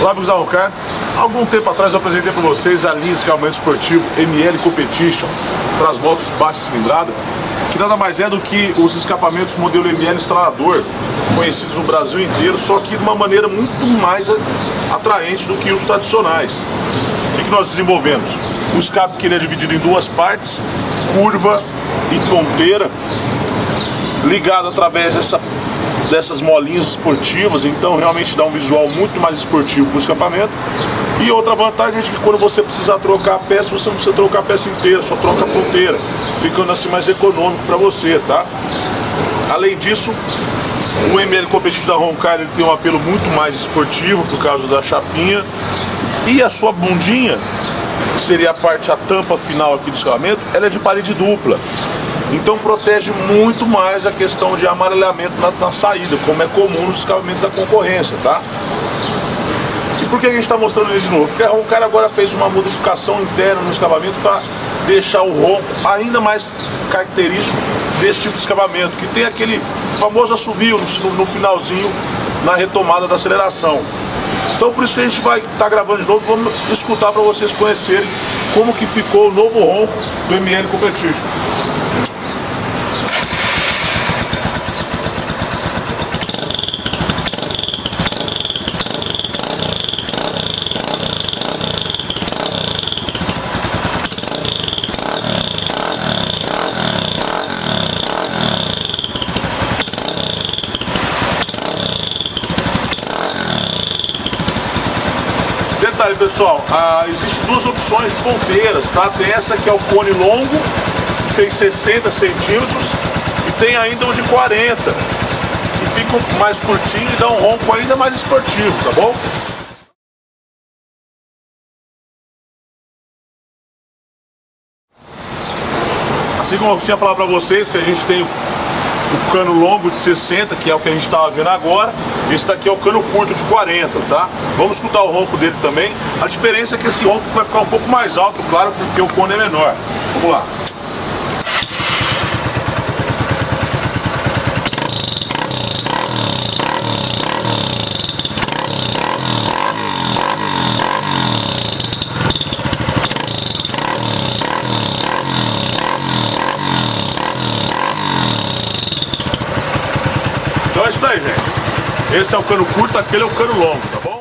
Olá, amigos da Roncar. Algum tempo atrás eu apresentei para vocês a linha de escapamento esportivo ML Competition para as motos de baixa cilindrada, que nada mais é do que os escapamentos modelo ML instalador, conhecidos no Brasil inteiro, só que de uma maneira muito mais atraente do que os tradicionais. O que nós desenvolvemos? O escape que ele é dividido em duas partes, curva e ponteira, ligado através dessas molinhas esportivas, então realmente dá um visual muito mais esportivo para o escapamento. E outra vantagem é que quando você precisar trocar a peça, você não precisa trocar a peça inteira, só troca a ponteira, ficando assim mais econômico para você, tá? Além disso, o ML Competition da Roncar ele tem um apelo muito mais esportivo por causa da chapinha, e a sua bundinha, que seria a tampa final aqui do escapamento, ela é de parede dupla. Então protege muito mais a questão de amarelhamento na saída, como é comum nos escapamentos da concorrência, tá? E por que a gente está mostrando ele de novo? Porque a Roncar agora fez uma modificação interna no escapamento para deixar o ronco ainda mais característico desse tipo de escapamento, que tem aquele famoso assovio no finalzinho, na retomada da aceleração. Então por isso que a gente vai estar gravando de novo, vamos escutar para vocês conhecerem como que ficou o novo ronco do ML Competition. Detalhe, pessoal, existem duas opções de ponteiras, tá? Tem essa que é o cone longo, que tem 60 centímetros, e tem ainda o de 40, que fica mais curtinho e dá um ronco ainda mais esportivo, tá bom? Assim como eu tinha falado para vocês que a gente tem o cano longo de 60, que é o que a gente estava vendo agora. Esse daqui é o cano curto de 40, tá? Vamos escutar o ronco dele também. A diferença é que esse ronco vai ficar um pouco mais alto, claro, porque o cone é menor. Vamos lá. Então é isso daí, gente. Esse é o cano curto, aquele é o cano longo, tá bom?